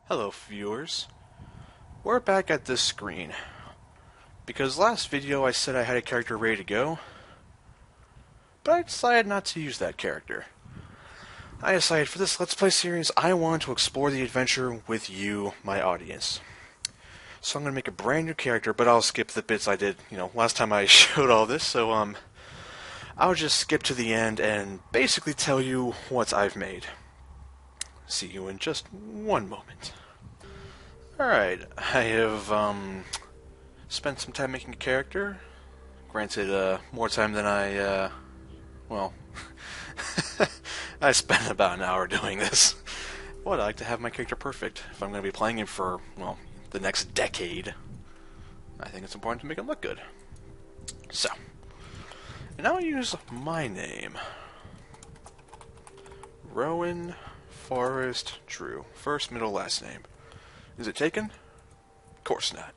Hello viewers, we're back at this screen, because last video I said I had a character ready to go, but I decided not to use that character. I decided for this Let's Play series I want to explore the adventure with you, my audience. So I'm going to make a brand new character, but I'll skip the bits I did, last time I showed all this, so I'll just skip to the end and basically tell you what I've made. See you in just one moment. Alright, I have spent some time making a character. Granted, more time than well, I spent about an hour doing this. Well, I like to have my character perfect. If I'm going to be playing him for, well, the next decade, I think it's important to make him look good. So, and now I'll use my name. Rowan Drew. First, middle, last name. Is it taken? Of course not.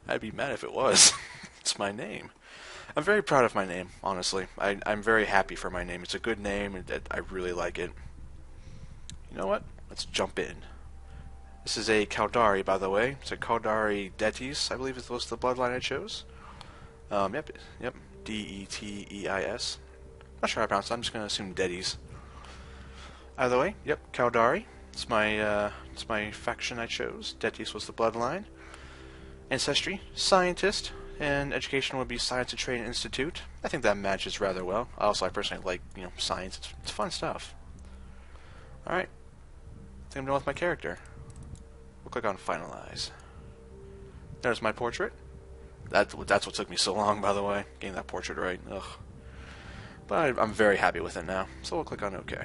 I'd be mad if it was. It's my name. I'm very proud of my name, honestly. I'm very happy for my name. It's a good name, and I really like it. You know what? Let's jump in. This is a Caldari, by the way. It's a Caldari Detis, I believe is the bloodline I chose. Yep, D-E-T-E-I-S. Not sure how to pronounce it. I'm just going to assume Detis. Either way, yep, Caldari. It's my faction I chose. Detis was the bloodline. Ancestry, scientist, and education would be Science and Training Institute. I think that matches rather well. I personally like, science. It's fun stuff. Alright. I think I'm done with my character. We'll click on Finalize. There's my portrait. That's what took me so long, by the way, getting that portrait right. Ugh. But I'm very happy with it now, so we'll click on OK.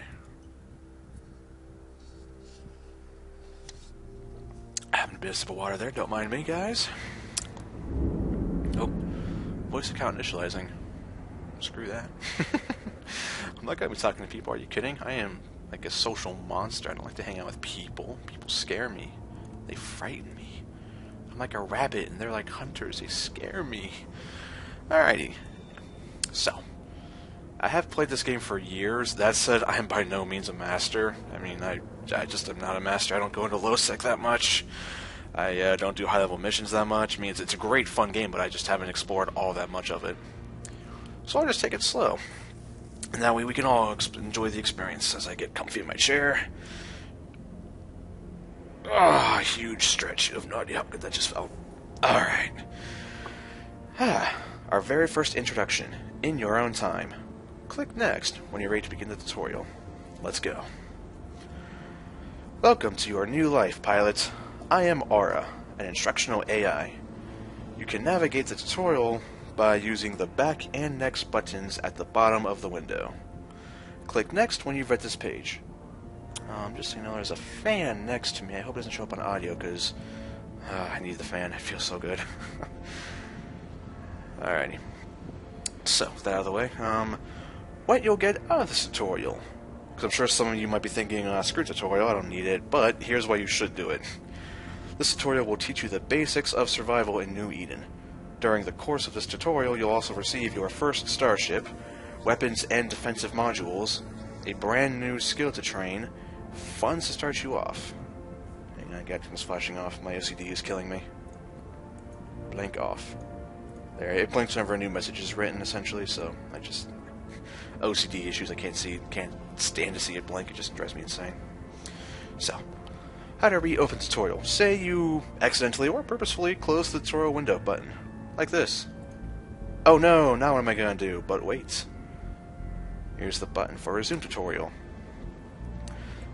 Having a bit of sip of water there, don't mind me, guys. Oh, voice account initializing. Screw that. I'm not gonna be talking to people, are you kidding? I am like a social monster. I don't like to hang out with people. People scare me. They frighten me. I'm like a rabbit, and they're like hunters. They scare me. Alrighty. So, I have played this game for years. That said, I am by no means a master. I mean, I just am not a master. I don't go into low-sec that much. I don't do high-level missions that much. I mean, it's a great, fun game, but I just haven't explored all that much of it. So I'll just take it slow. And that way we can all enjoy the experience as I get comfy in my chair. Ah, oh, huge stretch. You have no idea how good that just felt. Alright. Our very first introduction, in your own time. Click Next when you're ready to begin the tutorial. Let's go. Welcome to your new life, pilot. I am Aura, an instructional AI. You can navigate the tutorial by using the back and next buttons at the bottom of the window. Click Next when you've read this page. Just so you know, there's a fan next to me. I hope it doesn't show up on audio, because I need the fan. It feels so good. Alrighty. So, with that out of the way, what you'll get out of this tutorial. Because I'm sure some of you might be thinking, screw tutorial, I don't need it, but here's why you should do it. This tutorial will teach you the basics of survival in New Eden. During the course of this tutorial, you'll also receive your first starship, weapons and defensive modules, a brand new skill to train, funds to start you off. Hang on, Captain's flashing off, my OCD is killing me. Blank off. There, it blinks whenever a new message is written, essentially, so I just... OCD issues, I can't stand to see it blink, it just drives me insane. So, how to reopen tutorial. Say you accidentally or purposefully close the tutorial window button. Like this. Oh no, now what am I gonna do? But wait. Here's the button for resume tutorial.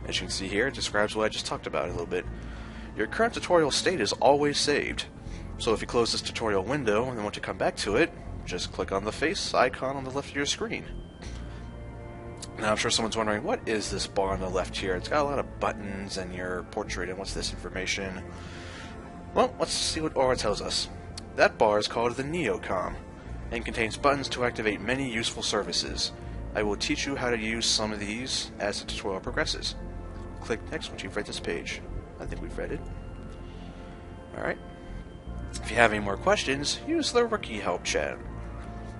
As you can see here, it describes what I just talked about a little bit. Your current tutorial state is always saved. So if you close this tutorial window and then want to come back to it, just click on the face icon on the left of your screen. Now I'm sure someone's wondering, what is this bar on the left here? It's got a lot of buttons and your portrait, and what's this information? Well, let's see what Aura tells us. That bar is called the Neocom, and contains buttons to activate many useful services. I will teach you how to use some of these as the tutorial progresses. Click Next once you've read this page. I think we've read it. Alright. If you have any more questions, use the Rookie Help chat.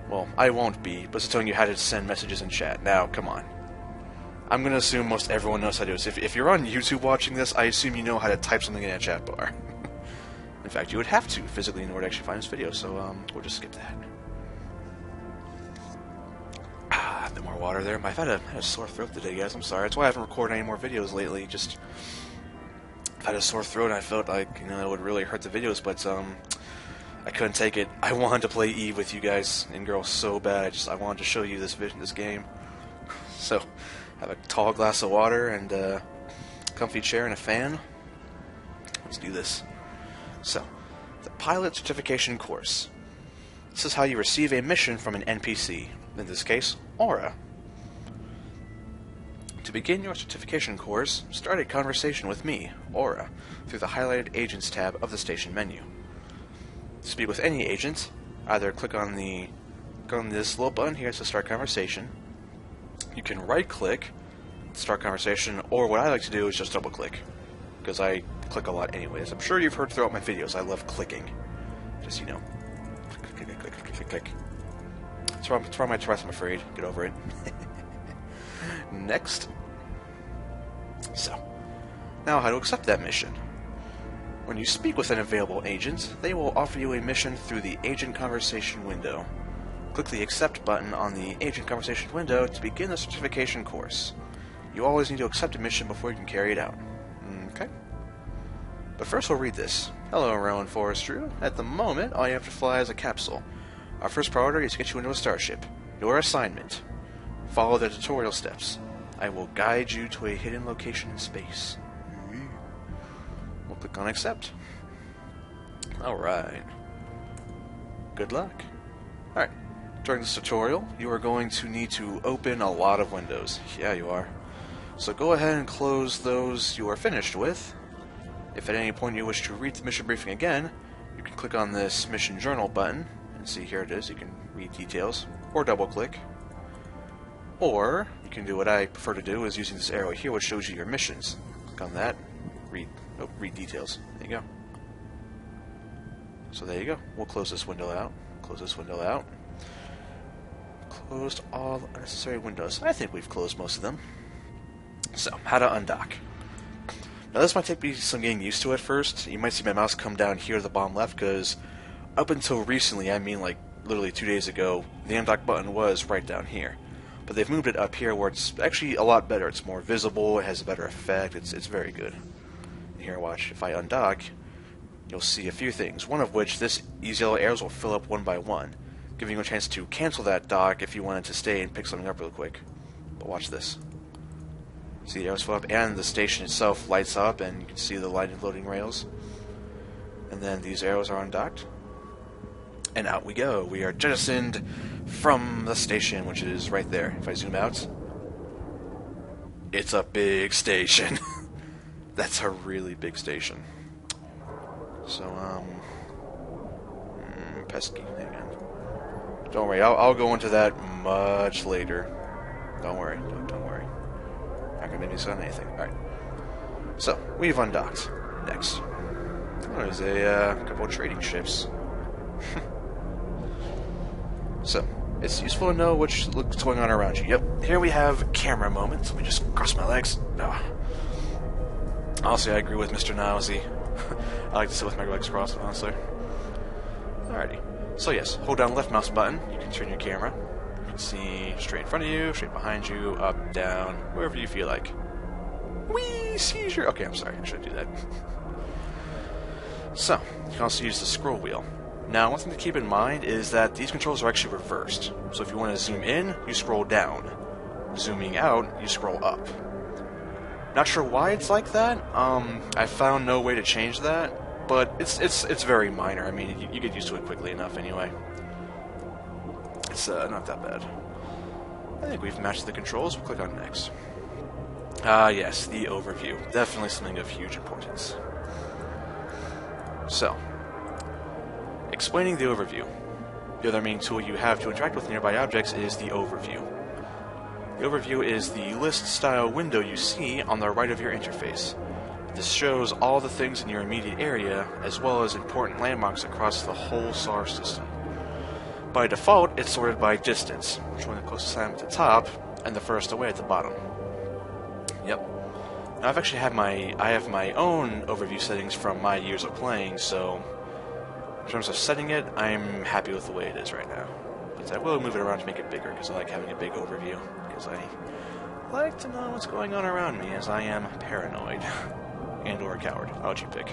Well, I won't be, but it's telling you how to send messages in chat. Now, come on. I'm going to assume most everyone knows how to do this. If you're on YouTube watching this, I assume you know how to type something in a chat bar. In fact, you would have to physically in order to actually find this video, so we'll just skip that. A bit more water there. I've had a sore throat today, guys. I'm sorry. That's why I haven't recorded any more videos lately. Just I've had a sore throat, and I felt like it would really hurt the videos, but I couldn't take it. I wanted to play Eve with you guys and girls so bad. I wanted to show you this game. So I have a tall glass of water and a comfy chair and a fan. Let's do this. So, the Pilot Certification Course. This is how you receive a mission from an NPC, in this case, Aura. To begin your certification course, start a conversation with me, Aura, through the highlighted Agents tab of the station menu. To speak with any agent, either click on this little button here to start conversation. You can right-click, start conversation, or what I like to do is just double-click, because I click a lot anyways. I'm sure you've heard throughout my videos, I love clicking. Just, click, click, click, click, click, click. It's wrong my Tourette's, I'm afraid. Get over it. Next. So, now how to accept that mission. When you speak with an available agent, they will offer you a mission through the Agent Conversation window. Click the Accept button on the Agent Conversation window to begin the certification course. You always need to accept a mission before you can carry it out. Okay? But first we'll read this. Hello, Rowan Drew. At the moment, all you have to fly is a capsule. Our first priority is to get you into a starship. Your assignment. Follow the tutorial steps. I will guide you to a hidden location in space. We'll click on Accept. Alright. Good luck. Alright. During this tutorial, you are going to need to open a lot of windows. Yeah, you are. So go ahead and close those you are finished with. If at any point you wish to read the mission briefing again, you can click on this Mission Journal button, and see, here it is, you can read details, or double-click. Or, you can do what I prefer to do, is using this arrow here, which shows you your missions. Click on that, read details. There you go. So there you go. We'll close this window out. Close this window out. Closed all unnecessary windows. I think we've closed most of them. So, how to undock. Now this might take me some getting used to at first. You might see my mouse come down here to the bottom left, because up until recently, I mean like literally 2 days ago, the undock button was right down here. But they've moved it up here where it's actually a lot better. It's more visible, it has a better effect, it's very good. And here, watch, if I undock, you'll see a few things. One of which, these yellow arrows will fill up one by one, giving you a chance to cancel that dock if you wanted to stay and pick something up real quick. But watch this. See the arrows fill up, and the station itself lights up, and you can see the lighted loading rails. And then these arrows are undocked. And out we go. We are jettisoned from the station, which is right there. If I zoom out, it's a big station. That's a really big station. So, pesky. Hang on. Don't worry, I'll go into that much later. Don't worry, don't worry. Not gonna make me sound anything. Alright. So, we've undocked. Next. Oh, there's a couple of trading ships. So, it's useful to know what's going on around you. Yep, here we have camera moments. Let me just cross my legs. Oh. Honestly, I agree with Mr. Nowsy. I like to sit with my legs crossed, honestly. Alrighty. So yes, hold down the left mouse button. You can turn your camera. You can see straight in front of you, straight behind you, up, down, wherever you feel like. Whee! Seizure! Okay, I'm sorry. I shouldn't do that. So, you can also use the scroll wheel. Now, one thing to keep in mind is that these controls are actually reversed. So if you want to zoom in, you scroll down. Zooming out, you scroll up. Not sure why it's like that. I found no way to change that, but it's very minor. I mean, you get used to it quickly enough anyway. It's not that bad. I think we've matched the controls. We'll click on next. Yes, the overview. Definitely something of huge importance. So, explaining the overview. The other main tool you have to interact with nearby objects is the overview. The overview is the list-style window you see on the right of your interface. This shows all the things in your immediate area, as well as important landmarks across the whole solar system. By default, it's sorted by distance, showing the closest item at the top, and the furthest away at the bottom. Yep. Now I've actually had I have my own overview settings from my years of playing, so in terms of setting it, I'm happy with the way it is right now. But I will move it around to make it bigger, because I like having a big overview, because I like to know what's going on around me, as I am paranoid. And or a coward. I'll let you pick.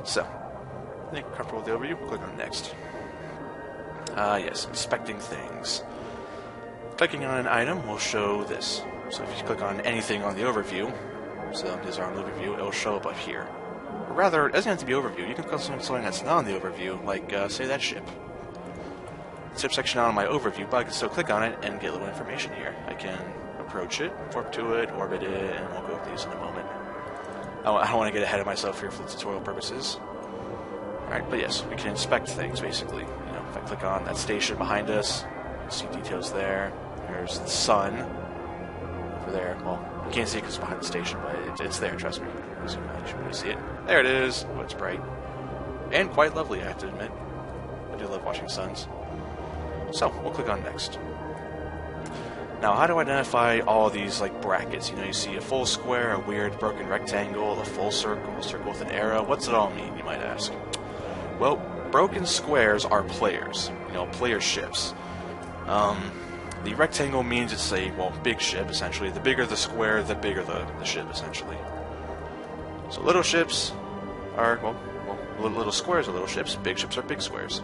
So, I think we're comfortable with the overview. Click on Next. Yes, inspecting things. Clicking on an item will show this. So if you click on anything on the overview, so here's our overview, it'll show up here. Or rather, it doesn't have to be overview. You can click on something that's not on the overview, like, say, that ship. The ship section not on my overview, but I can still click on it and get a little information here. I can approach it, warp to it, orbit it, and we'll go with these in a moment. I don't want to get ahead of myself here for the tutorial purposes. Alright, but yes, we can inspect things, basically. You know, if I click on that station behind us, you see details there. There's the sun over there. Well, you can't see it because it's behind the station, but it's there, trust me. Zoom out, you should really see it. There it is. Oh, it's bright. And quite lovely, I have to admit. I do love watching suns. So, we'll click on Next. Now, how do I identify all these, like, brackets? You know, you see a full square, a weird broken rectangle, a full circle, a circle with an arrow. What's it all mean, you might ask? Well, broken squares are players. You know, player ships. The rectangle means it's a, well, big ship, essentially. The bigger the square, the bigger the ship, essentially. So little ships are, well, little squares are little ships. Big ships are big squares.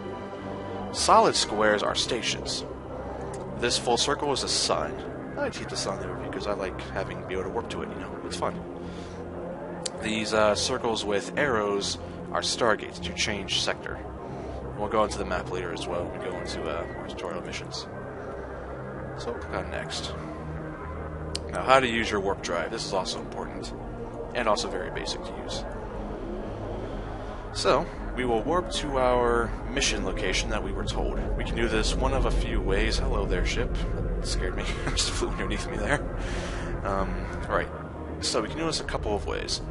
Solid squares are stations. This full circle is a sun. I like to keep the sun there because I like be able to warp to it, you know, it's fun. These circles with arrows are stargates to change sector. We'll go into the map later as well when we go into our tutorial missions. So we'll click on Next. Now, how to use your warp drive. This is also important, and also very basic to use. So, we will warp to our mission location that we were told. We can do this one of a few ways. Hello there, ship. That scared me. Just flew underneath me there. Alright, so we can do this a couple of ways.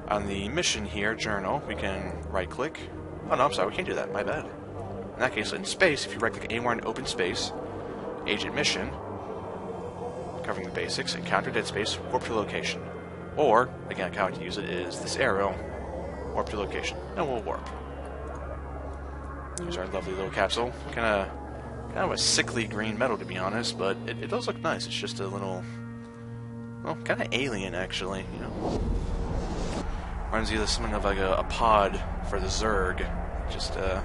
On the mission here, Journal, we can right-click. Oh no, I'm sorry, we can't do that. My bad. In that case, in space, if you right-click anywhere in open space, Agent Mission, covering the basics, encounter dead space, warp to location. Or, again, how to use it is this arrow, warp to location. And we'll warp. Here's our lovely little capsule. Kind of a sickly green metal, to be honest, but it does look nice. It's just a little, well, kind of alien, actually, you know. Reminds you of something of like a pod for the Zerg. Just a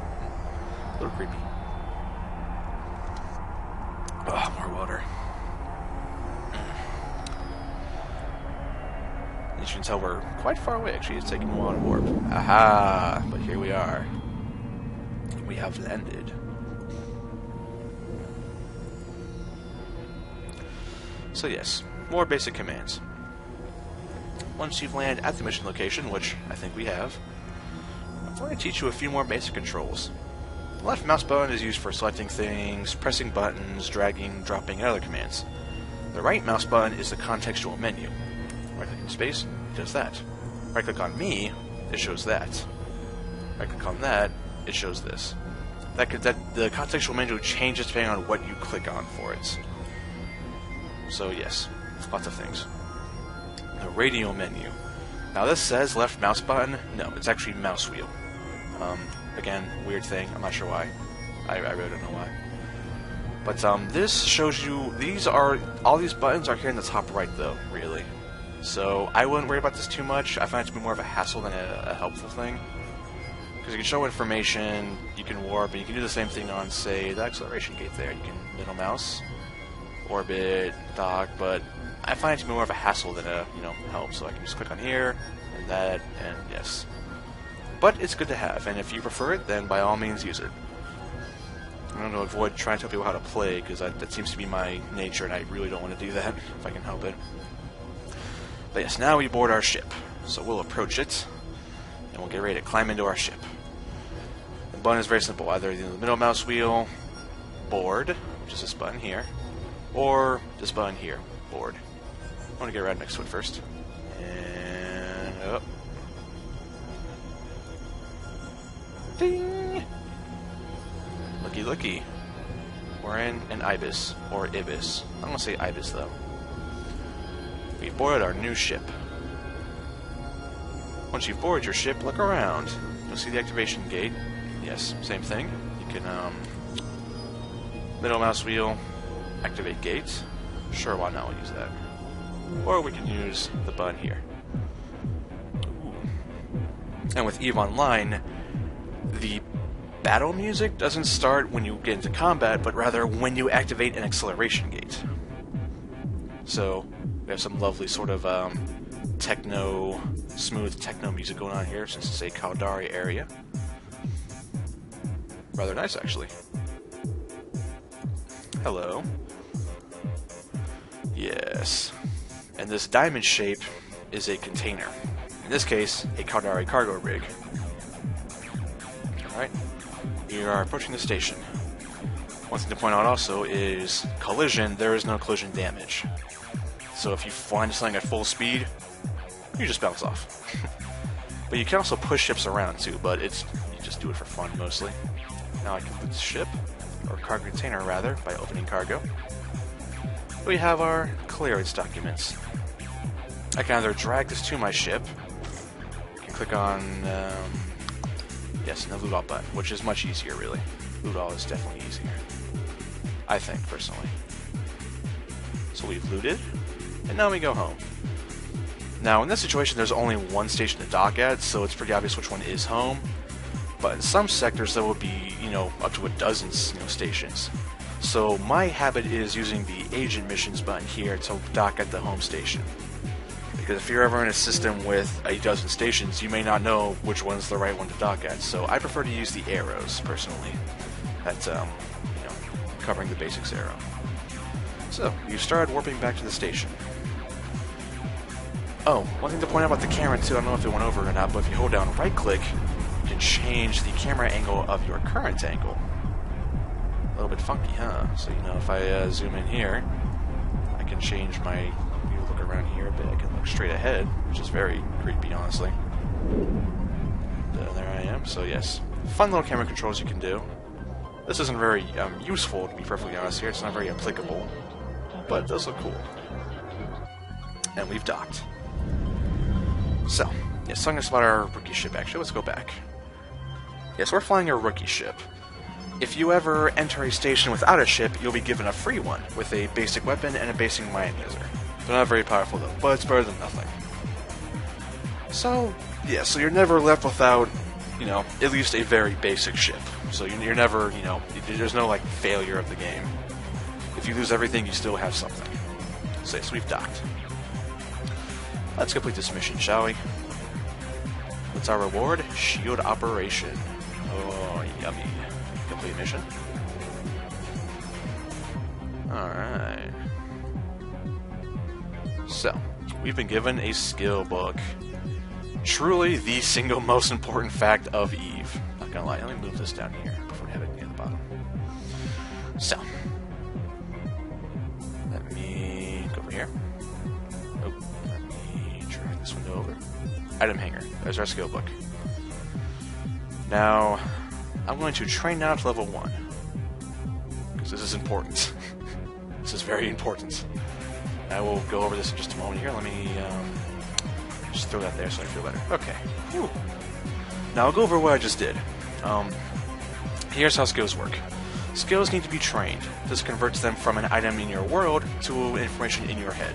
little creepy. Oh, more water. As you can tell, we're quite far away, actually. It's taking a while to warp. Aha! But here we are. We have landed. So yes, more basic commands. Once you've landed at the mission location, which I think we have, I'm going to teach you a few more basic controls. The left mouse button is used for selecting things, pressing buttons, dragging, dropping, and other commands. The right mouse button is the contextual menu. Right-click in space, it does that. Right-click on me, it shows that. Right-click on that, it shows this. The contextual menu changes depending on what you click on for it. So yes, lots of things. The radio menu. Now this says left mouse button. No, it's actually mouse wheel. Again, weird thing. I'm not sure why. I really don't know why. But this shows you all these buttons are here in the top right though, really. So I wouldn't worry about this too much. I find it to be more of a hassle than a helpful thing. Because you can show information, you can warp, and you can do the same thing on, say, the acceleration gate there. You can middle mouse, orbit, dock, but I find it to be more of a hassle than a, help. So I can just click on here, and that, and yes. But it's good to have, and if you prefer it, then by all means use it. I'm going to avoid trying to tell people how to play, because that seems to be my nature, and I really don't want to do that, if I can help it. But yes, now we board our ship. So we'll approach it, and we'll get ready to climb into our ship. The button is very simple. Either the middle mouse wheel, board, which is this button here, or this button here, board. I want to get right next to it first. And up. Ding! Looky looky. We're in an Ibis, or Ibis. I'm going to say Ibis, though. We boarded our new ship. Once you've boarded your ship, look around. You'll see the activation gate. Yes, same thing. You can, middle mouse wheel, activate gate. Sure, why not? We'll use that. Or we can use the button here. Ooh. And with EVE Online, the battle music doesn't start when you get into combat, but rather when you activate an acceleration gate. So, we have some lovely sort of smooth techno music going on here, since it's a Caldari area. Rather nice, actually. Hello. Yes. And this diamond shape is a container. In this case, a Caldari cargo rig. Alright. We are approaching the station. One thing to point out also is collision, there is no collision damage. So if you find something at full speed, you just bounce off. But you can also push ships around too, but you just do it for fun mostly. Now I can loot the ship, or cargo container rather, by opening cargo. We have our clearance documents. I can either drag this to my ship, I can click on, yes, and the loot all button, which is much easier really. Loot all is definitely easier. I think, personally. So we've looted, and now we go home. Now, in this situation, there's only one station to dock at, so it's pretty obvious which one is home. But in some sectors, there will be, up to a dozen, stations. So my habit is using the agent missions button here to dock at the home station. Because if you're ever in a system with a dozen stations, you may not know which one's the right one to dock at. So I prefer to use the arrows, personally. That's, covering the basics arrow. So, you started warping back to the station. Oh, one thing to point out about the camera too, I don't know if it went over or not, but if you hold down right-click, you can change the camera angle of your current angle. A little bit funky, huh? So, if I zoom in here, I can change my... look around here a bit, I can look straight ahead, which is very creepy, honestly. There I am, so yes. Fun little camera controls you can do. This isn't very useful, to be perfectly honest here, it's not very applicable, but it does look cool. And we've docked. So, yes, telling us about our rookie ship, actually. Let's go back. Yes, we're flying a rookie ship. If you ever enter a station without a ship, you'll be given a free one, with a basic weapon and a basic mine laser. They're not very powerful, though, but it's better than nothing. So, yeah, so you're never left without, at least a very basic ship. So you're never, there's no, failure of the game. If you lose everything, you still have something. So, yes, we've docked. Let's complete this mission, shall we? What's our reward? Shield operation. Oh, yummy. Complete mission. Alright. So, we've been given a skill book. Truly the single most important fact of EVE. Not gonna lie, let me move this down here before we have it near the bottom. So, let me go over here. This window over. Item hanger. There's our skill book. Now, I'm going to train now to level 1. Because this is important. This is very important. I will go over this in just a moment here. Let me just throw that there so I feel better. Okay. Whew. Now I'll go over what I just did. Here's how skills work. Skills need to be trained. This converts them from an item in your world to information in your head.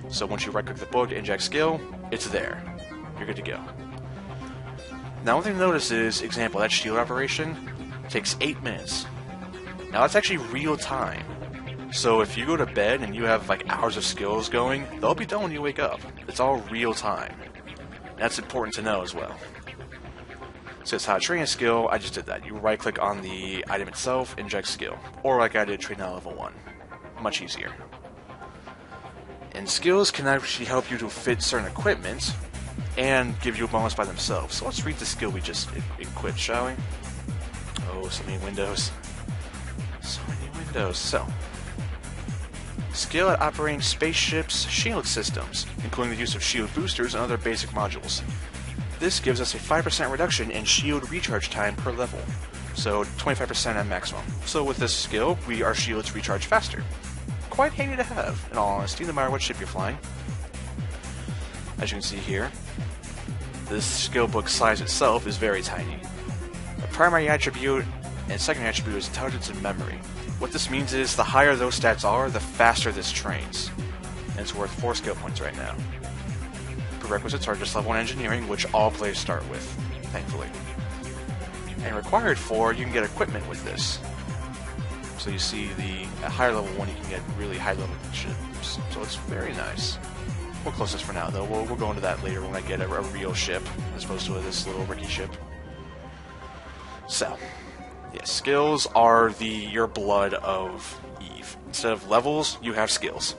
So once you right-click the book, inject skill, it's there. You're good to go. Now one thing to notice is, example, that shield operation takes 8 minutes. Now that's actually real time. So if you go to bed and you have hours of skills going, they'll be done when you wake up. It's all real time. That's important to know as well. So it's how to train a skill, I just did that. You right-click on the item itself, inject skill. Or like I did, train now level 1. Much easier. And skills can actually help you to fit certain equipment and give you a bonus by themselves. So let's read the skill we just equipped, shall we? Oh, so many windows. So many windows. So, skill at operating spaceships' shield systems, including the use of shield boosters and other basic modules. This gives us a 5% reduction in shield recharge time per level. So 25% at maximum. So with this skill, our shields recharge faster. Quite handy to have, in all honesty, no matter what ship you're flying. As you can see here, this skill book size itself is very tiny. The primary attribute and secondary attribute is intelligence and memory. What this means is the higher those stats are, the faster this trains. And it's worth 4 skill points right now. Prerequisites are just level 1 engineering, which all players start with, thankfully. And required for, you can get equipment with this. So you see at higher level 1 you can get really high level ships. So it's very nice. We'll close this for now though. We'll go into that later when I get a real ship, as opposed to this little Ricky ship. So, yeah, skills are your blood of Eve. Instead of levels, you have skills.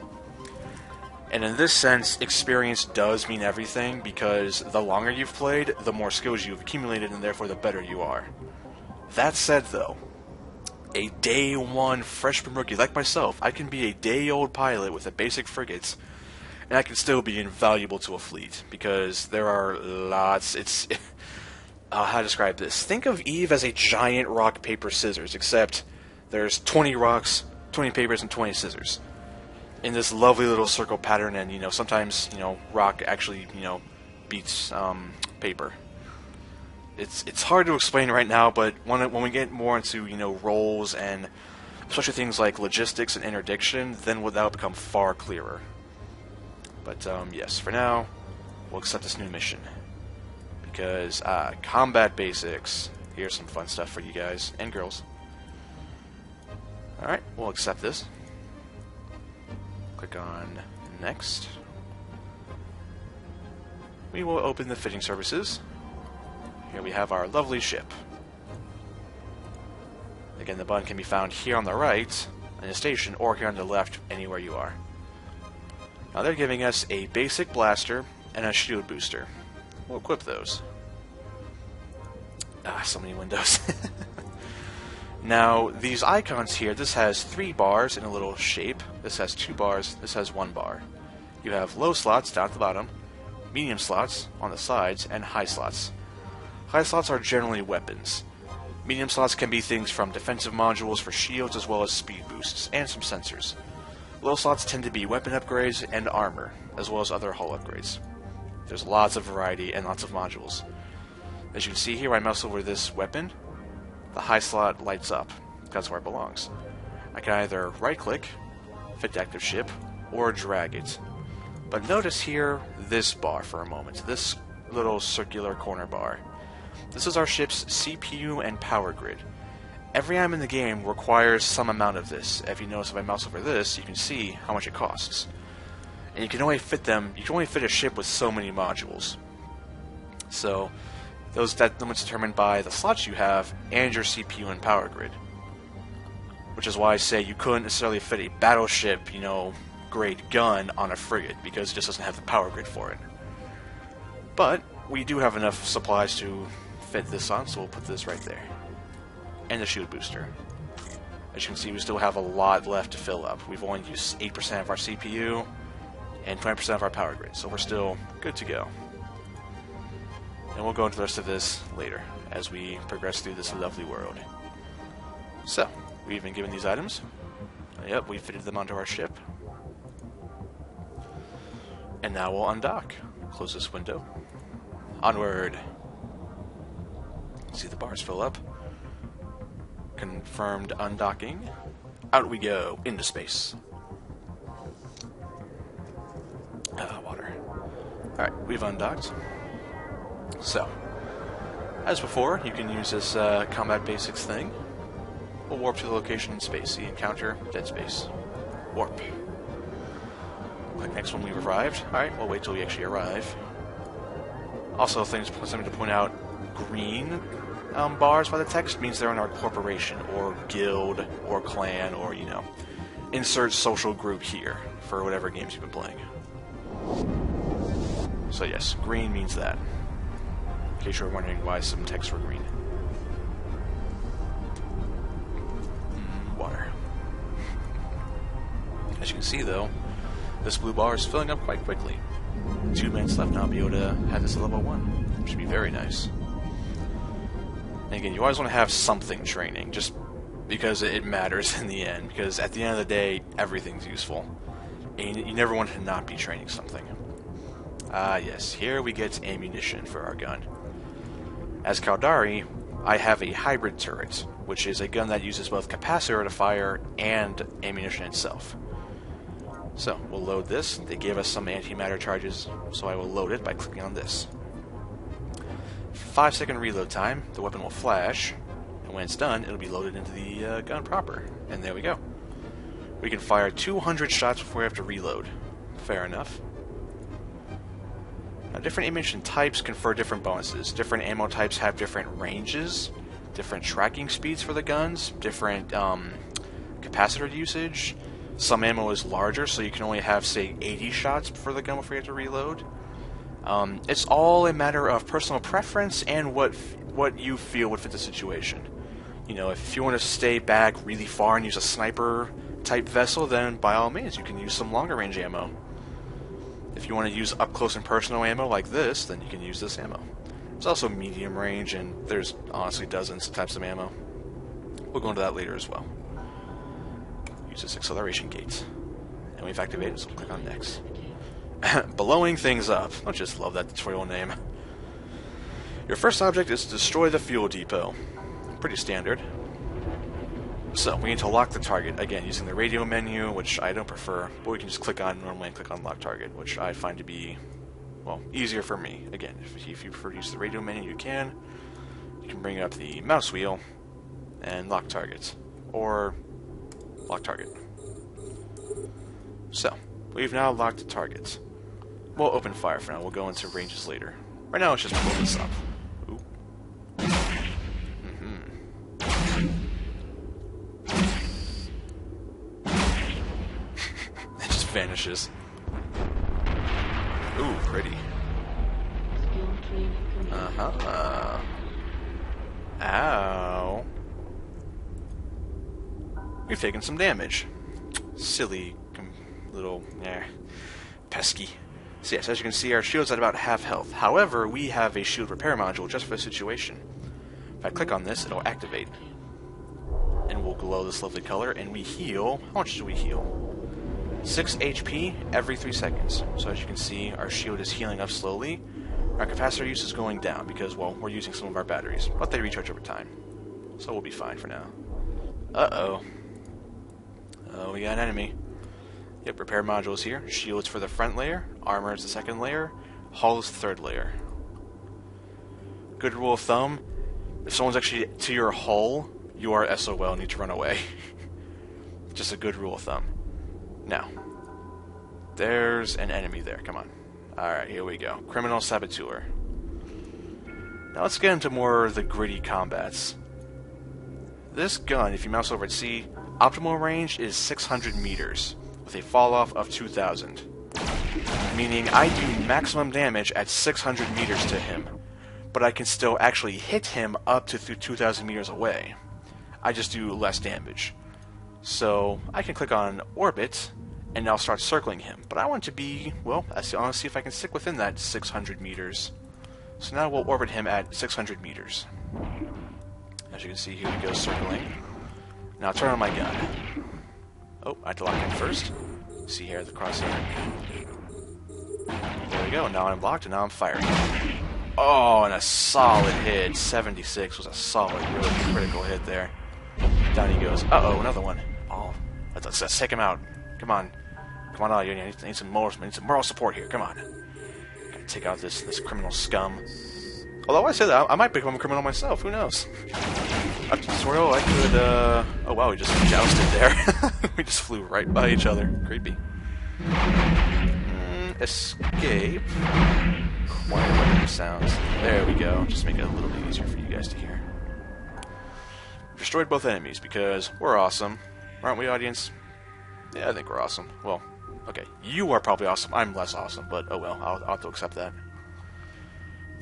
And in this sense, experience does mean everything, because the longer you've played, the more skills you've accumulated, and therefore the better you are. That said though, a day 1 freshman rookie like myself, I can be a day-old pilot with a basic frigate, and I can still be invaluable to a fleet, because there are lots, how to describe this? Think of Eve as a giant rock, paper, scissors, except there's 20 rocks, 20 papers, and 20 scissors. In this lovely little circle pattern, and, sometimes, rock actually, beats, paper. It's hard to explain right now, but when we get more into, roles and especially things like logistics and interdiction, then that'll become far clearer. But, yes, for now, we'll accept this new mission. Because, combat basics. Here's some fun stuff for you guys and girls. Alright, we'll accept this. Click on Next. We will open the fitting services. Here we have our lovely ship. Again, the button can be found here on the right in the station, or here on the left, anywhere you are. Now they're giving us a basic blaster and a shield booster. We'll equip those. So many windows. Now, these icons here, this has 3 bars in a little shape, this has 2 bars, this has 1 bar. You have low slots down at the bottom, medium slots on the sides, and high slots. High slots are generally weapons. Medium slots can be things from defensive modules for shields as well as speed boosts, and some sensors. Low slots tend to be weapon upgrades and armor, as well as other hull upgrades. There's lots of variety and lots of modules. As you can see here, I mouse over this weapon. The high slot lights up. That's where it belongs. I can either right-click, fit to active ship, or drag it. But notice here this bar for a moment. This little circular corner bar. This is our ship's CPU and power grid. Every item in the game requires some amount of this. If you notice, if I mouse over this, you can see how much it costs. And you can only fit a ship with so many modules. So that limit's determined by the slots you have and your CPU and power grid. Which is why I say you couldn't necessarily fit a battleship, grade gun on a frigate, because it just doesn't have the power grid for it. But we do have enough supplies to fit this on, so we'll put this right there. And the shield booster. As you can see, we still have a lot left to fill up. We've only used 8% of our CPU and 20% of our power grid, so we're still good to go. And we'll go into the rest of this later, as we progress through this lovely world. So, we've been given these items. Yep, we fitted them onto our ship. And now we'll undock. Close this window. Onward! See the bars fill up. Confirmed undocking. Out we go, into space. Water. Alright, we've undocked. So, as before, you can use this combat basics thing. We'll warp to the location in space. See encounter, dead space. Warp. Click next when we've arrived. Alright, we'll wait till we actually arrive. Also, something to point out, green bars by the text means they're in our corporation, or guild, or clan, or, insert social group here for whatever games you've been playing. So yes, green means that. In case you're wondering why some text were green. Water. As you can see, though, this blue bar is filling up quite quickly. 2 minutes left, and I'll be able to have this at level 1, which should be very nice. And again, you always want to have something training, just because it matters in the end, because at the end of the day, everything's useful. And you never want to not be training something. Ah, yes, here we get ammunition for our gun. As Caldari, I have a hybrid turret, which is a gun that uses both capacitor to fire and ammunition itself. So, we'll load this. They gave us some antimatter charges, so I will load it by clicking on this. 5-second reload time, the weapon will flash, and when it's done, it'll be loaded into the gun proper. And there we go. We can fire 200 shots before we have to reload. Fair enough. Now, different ammunition types confer different bonuses. Different ammo types have different ranges, different tracking speeds for the guns, different capacitor usage. Some ammo is larger, so you can only have, say, 80 shots for the gun before you have to reload. It's all a matter of personal preference and what you feel would fit the situation. You know, if you want to stay back really far and use a sniper-type vessel, then by all means, you can use some longer-range ammo. If you want to use up-close and personal ammo like this, then you can use this ammo. There's also medium range, and there's honestly dozens of types of ammo. We'll go into that later as well. Use this acceleration gate. And we've activated, so we'll click on next. Blowing things up. Don't just love that tutorial name. Your first object is to destroy the fuel depot. Pretty standard. So, we need to lock the target, again, using the radio menu, which I don't prefer, but we can just click on normally and click on lock target, which I find to be, well, easier for me. Again, if you prefer to use the radio menu, you can. You can bring up the mouse wheel and lock target, or lock target. So, we've now locked the target. We'll open fire for now, we'll go into ranges later. Right now, let's just pull this up. Ooh. It just vanishes. Ooh, pretty. Uh-huh. Ow. We've taken some damage. Silly, little, pesky. So yes, as you can see, our shield's at about half health. However, we have a shield repair module just for the situation. If I click on this, it'll activate. And we'll glow this lovely color, and we heal. How much do we heal? 6 HP every 3 seconds. So as you can see, our shield is healing up slowly. Our capacitor use is going down because, well, we're using some of our batteries, but they recharge over time. So we'll be fine for now. Uh-oh. Oh, we got an enemy. Yep, repair modules here. Shields for the front layer, armor is the second layer, hull is the third layer. Good rule of thumb, if someone's actually to your hull, you are SOL, need to run away. Just a good rule of thumb. Now, there's an enemy there, come on. Alright, here we go. Criminal Saboteur. Now let's get into more of the gritty combats. This gun, if you mouse over at C, optimal range is 600 meters, with a fall-off of 2,000. Meaning I do maximum damage at 600 meters to him, but I can still actually hit him up to 2,000 meters away. I just do less damage. So I can click on Orbit, and I'll start circling him. But I want to be, well, I want to see if I can stick within that 600 meters. So now we'll orbit him at 600 meters. As you can see, here we go, circling. Now turn on my gun. Oh, I have to lock in first. See here, the crosshair. There we go, now I'm locked, and now I'm firing. Oh, and a solid hit. 76 was a solid, really critical hit there. Down he goes. Uh-oh, another one. Oh, let's take him out. Come on. Come on, I need some moral support here. Come on. Gotta take out this criminal scum. Although I say that, I might become a criminal myself. Who knows? After the tutorial, I could, oh wow, we just jousted there. We just flew right by each other. Creepy. Escape. Quiet weapon sounds. There we go. Just make it a little bit easier for you guys to hear. Destroyed both enemies because we're awesome. Aren't we, audience? Yeah, I think we're awesome. Well, okay. You are probably awesome. I'm less awesome, but oh well. I'll have to accept that.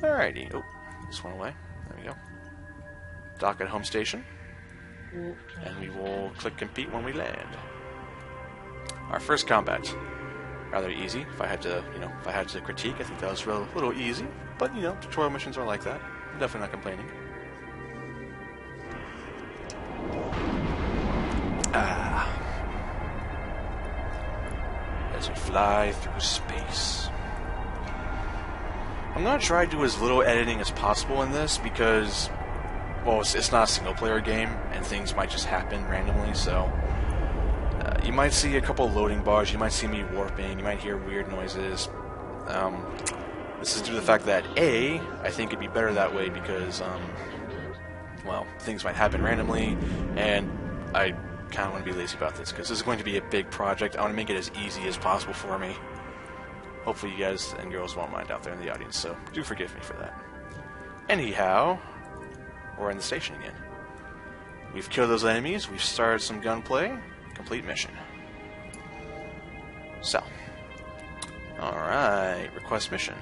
Alrighty. Oh, this one away. There we go. Dock at home station. And we will click compete when we land. Our first combat. Rather easy. If I had to, critique, I think that was a little easy. But, tutorial missions are like that. I'm definitely not complaining. As we fly through space. I'm going to try to do as little editing as possible in this because, well, it's not a single-player game, and things might just happen randomly, so you might see a couple loading bars, you might see me warping, you might hear weird noises. This is due to the fact that, A, I think it'd be better that way because, well, things might happen randomly, and I kind of want to be lazy about this because this is going to be a big project. I want to make it as easy as possible for me. Hopefully you guys and girls won't mind out there in the audience, so do forgive me for that. Anyhow, we're in the station again. We've killed those enemies, we've started some gunplay, complete mission. So, alright, request mission.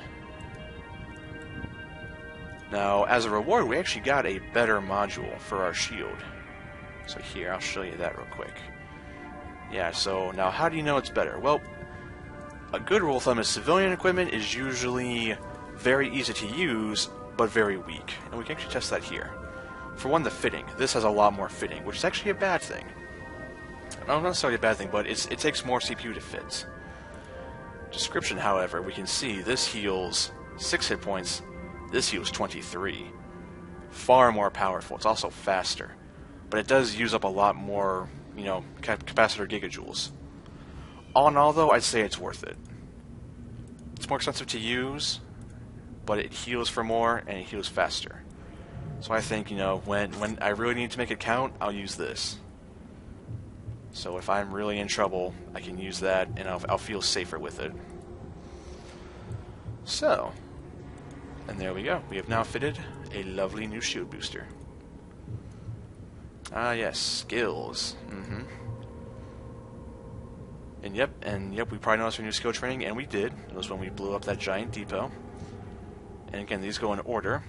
Now, as a reward, we actually got a better module for our shield. So here, I'll show you that real quick. Yeah, so now how do you know it's better? Well, a good rule of thumb is civilian equipment is usually very easy to use, but very weak. And we can actually test that here. For one, the fitting. This has a lot more fitting, which is actually a bad thing. Not necessarily a bad thing, but it takes more CPU to fit. Description, however, we can see this heals 6 hit points. This heals 23. Far more powerful. It's also faster. But it does use up a lot more, you know, capacitor gigajoules. All in all, though, I'd say it's worth it. It's more expensive to use, but it heals for more, and it heals faster. So I think, you know, when I really need to make it count, I'll use this. So if I'm really in trouble, I can use that, and I'll feel safer with it. So, and there we go. We have now fitted a lovely new shield booster. Ah, yes, skills. And yep, we probably noticed our new skill training, and we did. It was when we blew up that giant depot. And again, these go in order.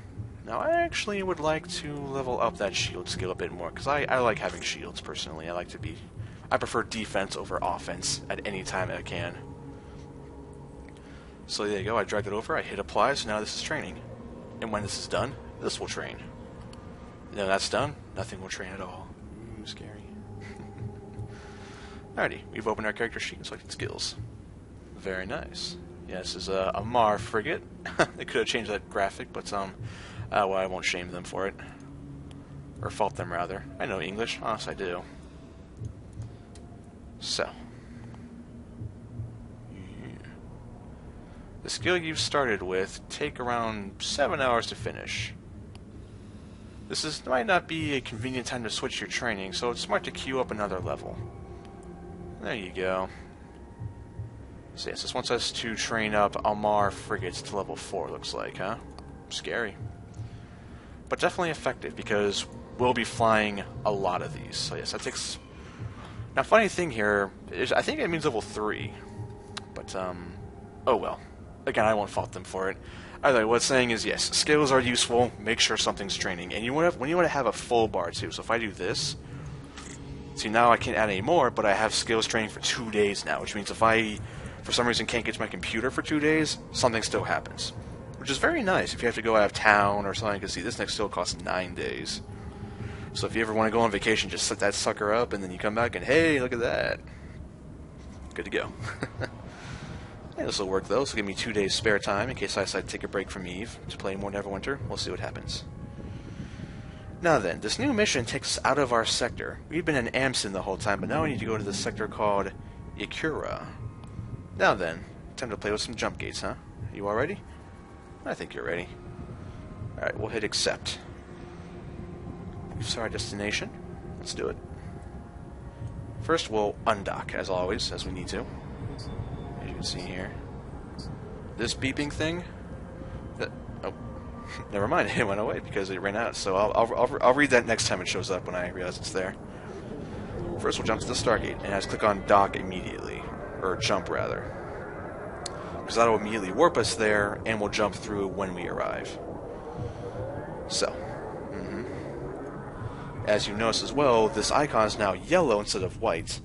Now, I actually would like to level up that shield skill a bit more, because I like having shields, personally. I prefer defense over offense at any time I can. So there you go, I dragged it over, I hit apply, so now this is training. And when this is done, this will train. And when that's done, nothing will train at all. Ooh, scary. Alrighty, we've opened our character sheet and selected skills. Very nice. Yeah, this is a Mar frigate. They could have changed that graphic, but well, I won't shame them for it. Or fault them, rather. I know English. Honestly, I do. So. Yeah. The skill you've started with take around 7 hours to finish. This might not be a convenient time to switch your training, so it's smart to queue up another level. There you go. So yes, this wants us to train up Almar frigates to level 4, looks like, huh? Scary. But definitely effective, because we'll be flying a lot of these. So yes, that takes... Now, funny thing here is, I think it means level 3. But, oh well. Again, I won't fault them for it. Either way, what it's saying is, yes, skills are useful, make sure something's training. And when you want to have a full bar, too. So if I do this... See, now I can't add any more, but I have skills training for 2 days now, which means if I, for some reason, can't get to my computer for 2 days, something still happens. Which is very nice if you have to go out of town or something, because see, this next skill costs 9 days. So if you ever want to go on vacation, just set that sucker up, and then you come back and, hey, look at that. Good to go. Yeah, this will work, though. This will give me 2 days spare time in case I decide to take a break from Eve to play more Neverwinter. We'll see what happens. Now then, this new mission takes us out of our sector. We've been in Amson the whole time, but now we need to go to this sector called Ikura. Now then, time to play with some jump gates, huh? You all ready? I think you're ready. Alright, we'll hit accept. We've set our destination. Let's do it. First, we'll undock, as always, as we need to. As you can see here. This beeping thing... Oh, never mind, it went away because it ran out, so I'll read that next time it shows up when I realize it's there. First, we'll jump to the Stargate, and I just click on dock immediately. Or jump, rather. Because that'll immediately warp us there, and we'll jump through when we arrive. So... As you notice as well, this icon is now yellow instead of white,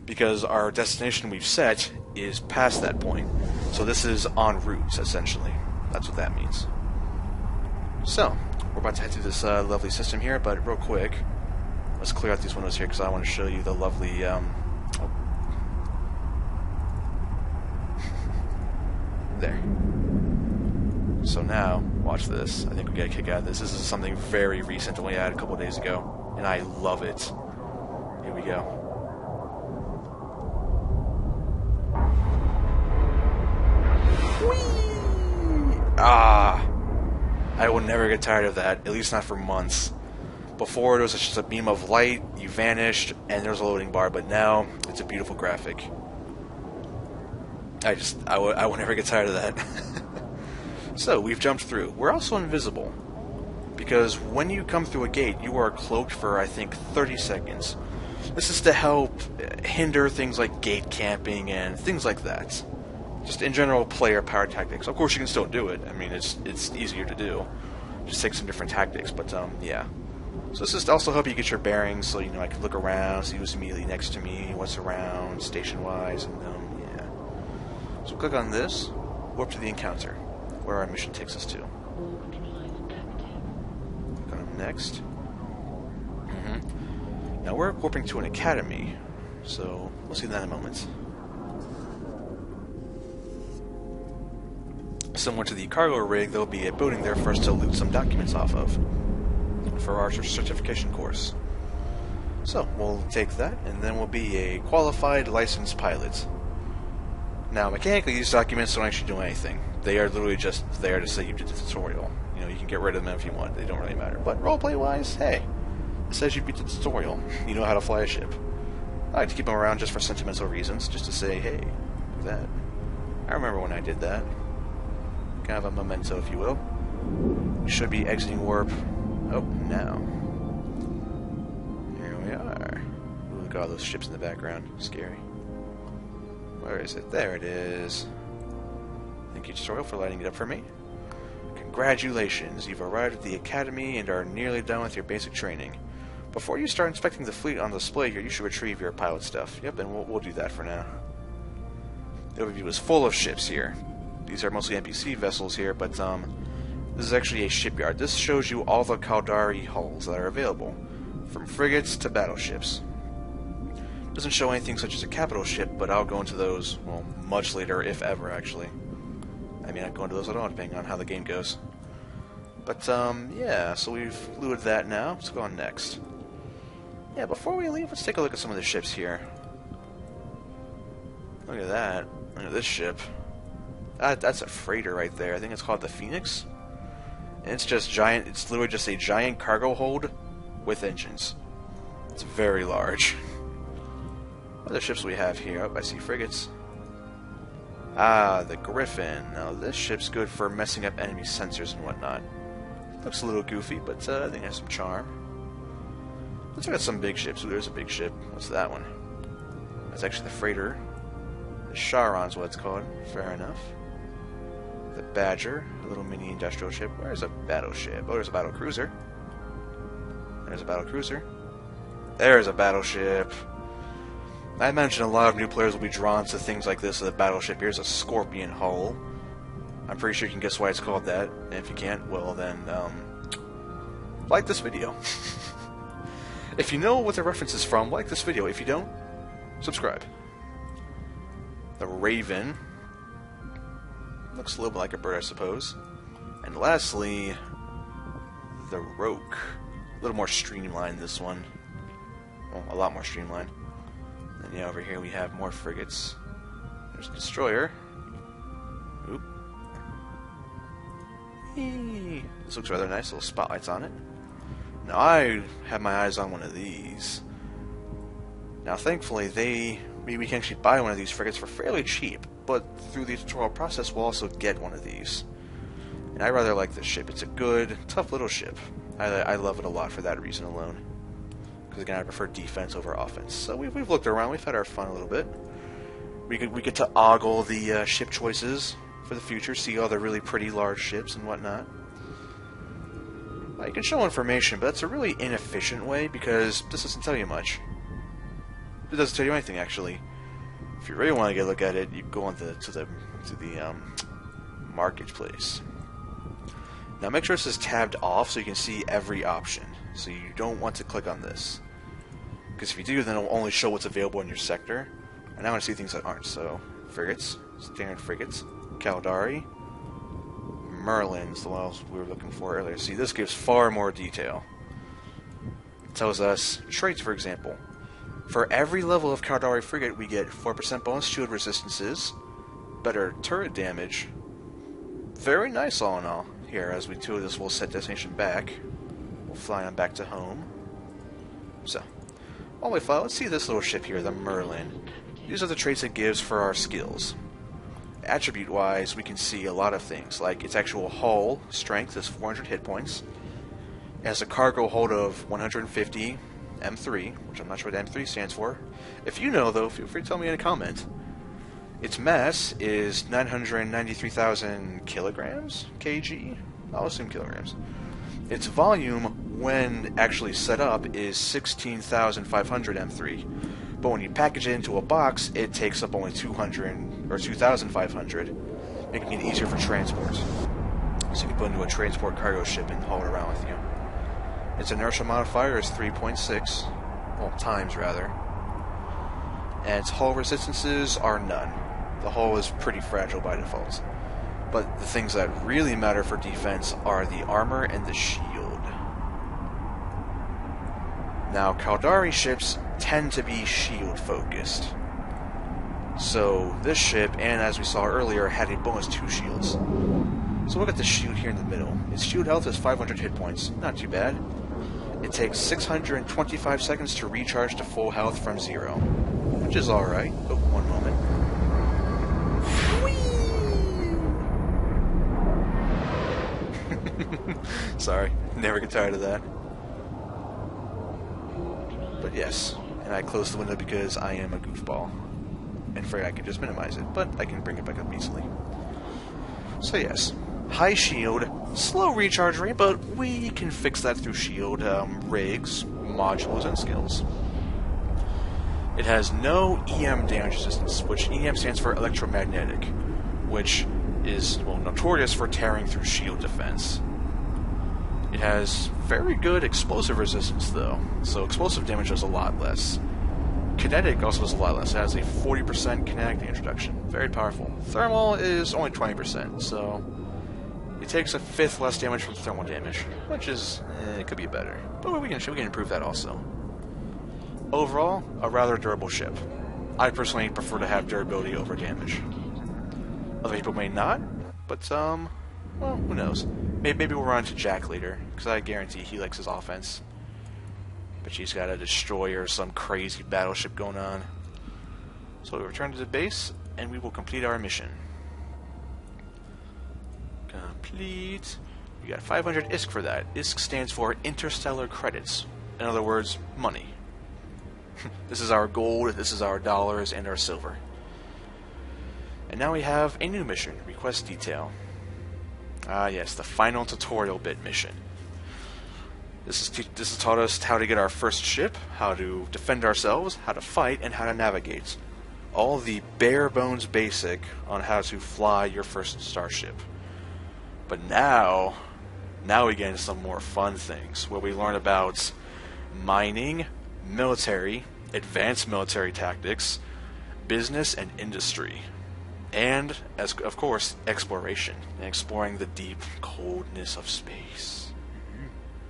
because our destination we've set is past that point. So this is en route, essentially. That's what that means. So, we're about to head through this lovely system here, but real quick, let's clear out these windows here, because I want to show you the lovely... There. So now, watch this. I think we get a kick out of this. This is something very recent, only added a couple days ago, and I love it. Here we go. Whee! Ah! I will never get tired of that, at least not for months. Before it was just a beam of light, you vanished, and there was a loading bar, but now it's a beautiful graphic. I will never get tired of that. So, we've jumped through. We're also invisible, because when you come through a gate, you are cloaked for, I think, 30 seconds. This is to help hinder things like gate camping and things like that. Just in general, player power tactics. Of course, you can still do it. I mean, it's easier to do. Just take some different tactics, but, yeah. So this is to also help you get your bearings, so, you know, I can look around, see who's immediately next to me, what's around, station-wise, and, yeah. So click on this, warp to the encounter, where our mission takes us to. Click on next. Now we're warping to an academy, so we'll see that in a moment. Similar to the cargo rig, there will be a building there for us to loot some documents off of for our certification course. So we'll take that, and then we'll be a qualified licensed pilot. Now, mechanically, these documents don't actually do anything. They are literally just there to say you did the tutorial. You know, you can get rid of them if you want. They don't really matter. But roleplay-wise, hey, it says you beat the tutorial. You know how to fly a ship. I like to keep them around just for sentimental reasons, just to say, hey, that. I remember when I did that. Kind of a memento, if you will. We should be exiting warp. Oh, now. Here we are. Ooh, look at all those ships in the background. Scary. Where is it? There it is. Thank you, tutorial, for lighting it up for me. Congratulations, you've arrived at the academy and are nearly done with your basic training. Before you start inspecting the fleet on display here, you should retrieve your pilot stuff. Yep, and we'll do that for now. The overview is full of ships here. These are mostly NPC vessels here, but this is actually a shipyard. This shows you all the Caldari hulls that are available, from frigates to battleships. Doesn't show anything such as a capital ship, but I'll go into those, well, much later, if ever, actually. I mean, I'd go into those at all, depending on how the game goes. But, yeah, so we've looted that now. Let's go on next. Yeah, before we leave, let's take a look at some of the ships here. Look at that. Look at this ship. That's a freighter right there. I think it's called the Phoenix. And it's just giant. It's literally just a giant cargo hold with engines. It's very large. What other ships we have here? Oh, I see frigates. Ah, the Griffin. Now, this ship's good for messing up enemy sensors and whatnot. Looks a little goofy, but I think it has some charm. Let's look at some big ships. Ooh, there's a big ship. What's that one? That's actually the freighter. The Charon's what it's called. Fair enough. The Badger, a little mini industrial ship. Where's a battleship? Oh, there's a battle cruiser. There's a battle cruiser. There's a battleship. I imagine a lot of new players will be drawn to things like this. The battleship. Here's a Scorpion hull. I'm pretty sure you can guess why it's called that. And if you can't, well then, like this video. If you know what the reference is from, like this video. If you don't, subscribe. The Raven. Looks a little bit like a bird, I suppose. And lastly, the Roke. A little more streamlined, this one. Well, a lot more streamlined. And yeah, over here we have more frigates. There's a destroyer. Oop. Eee. This looks rather nice, little spotlights on it. Now I have my eyes on one of these. Now thankfully we can actually buy one of these frigates for fairly cheap, but through the tutorial process we'll also get one of these. And I rather like this ship. It's a good, tough little ship. I love it a lot for that reason alone. Because again, I prefer defense over offense. So we've looked around, we've had our fun a little bit. We get to ogle the ship choices for the future, see all the really pretty large ships and whatnot. You can show information, but that's a really inefficient way because this doesn't tell you much. It doesn't tell you anything, actually. If you really want to get a look at it, you go on to the marketplace. Now make sure this is tabbed off so you can see every option. So you don't want to click on this. Because if you do, then it'll only show what's available in your sector. And I want to see things that aren't. So, frigates, standard frigates, Caldari, Merlin's the one we were looking for earlier. See, this gives far more detail. It tells us traits, for example. For every level of Caldari frigate, we get 4% bonus shield resistances, better turret damage. Very nice all in all. Here, as we do this, we'll set destination back. We'll fly on back to home. So, while we fly, let's see this little ship here, the Merlin. These are the traits it gives for our skills. Attribute-wise, we can see a lot of things, like its actual hull strength is 400 hit points. It has a cargo hold of 150 M3, which I'm not sure what M3 stands for. If you know, though, feel free to tell me in a comment. Its mass is 993,000 kilograms? Kg? I'll assume kilograms. Its volume, when actually set up, is 16,500 M3. But when you package it into a box, it takes up only 200 or 2,500, making it easier for transport. So you can put it into a transport cargo ship and haul it around with you. Its inertia modifier is 3.6, well, times rather. And its hull resistances are none. The hull is pretty fragile by default. But the things that really matter for defense are the armor and the shield. Now, Caldari ships tend to be shield-focused. So, this ship, and as we saw earlier, had a bonus 2 shields. So look at the shield here in the middle. Its shield health is 500 hit points. Not too bad. It takes 625 seconds to recharge to full health from 0. Which is alright. Oh, one moment. Sorry, never get tired of that. But yes, and I closed the window because I am a goofball. And afraid I can just minimize it, but I can bring it back up easily. So yes, high shield, slow recharge rate, but we can fix that through shield rigs, modules, and skills. It has no EM damage resistance, which EM stands for electromagnetic, which is, well, notorious for tearing through shield defense. It has very good explosive resistance, though, so explosive damage does a lot less. Kinetic also does a lot less. It has a 40% kinetic introduction. Very powerful. Thermal is only 20%, so it takes a fifth less damage from thermal damage, which is, it could be better. But we can improve that also. Overall, a rather durable ship. I personally prefer to have durability over damage. Other people may not, but, well, who knows. Maybe we'll run into Jack later, because I guarantee he likes his offense. But she's got a destroyer, some crazy battleship going on. So we return to the base, and we will complete our mission. Complete. We got 500 ISK for that. ISK stands for Interstellar Credits. In other words, money. This is our gold, this is our dollars, and our silver. And now we have a new mission, request detail. Ah yes, the final tutorial bit mission. This has taught us how to get our first ship, how to defend ourselves, how to fight, and how to navigate. All the bare bones basic on how to fly your first starship. But now we get into some more fun things, where we learn about mining, military, advanced military tactics, business and industry. And, as of course, exploration, and exploring the deep coldness of space.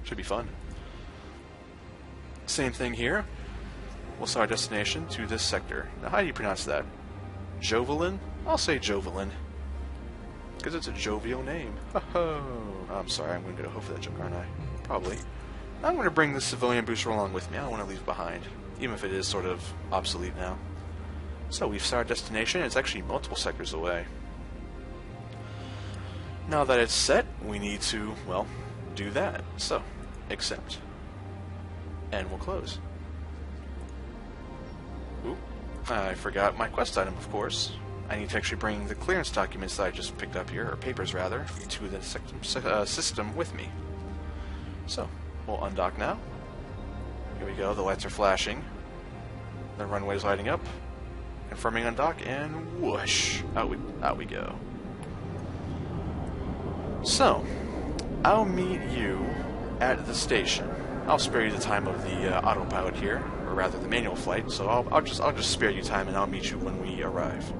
Should be fun. Same thing here. We'll set our destination to this sector. Now, how do you pronounce that? Jovelin? I'll say Jovelin. Because it's a jovial name. Ho-ho! I'm sorry, I'm going to go for that joke, aren't I? Probably. I'm going to bring the civilian booster along with me. I don't want to leave it behind. Even if it is sort of obsolete now. So we've set our destination. It's actually multiple sectors away. Now that it's set, we need to, well, do that. So, accept. And we'll close. Ooh, I forgot my quest item, of course. I need to actually bring the clearance documents that I just picked up here, or papers rather, to the system with me. So, we'll undock now. Here we go, the lights are flashing. The runway's lighting up. Confirming undock, and whoosh, out we go. So, I'll meet you at the station. I'll spare you the time of the autopilot here, or rather the manual flight. So I'll just spare you time, and I'll meet you when we arrive.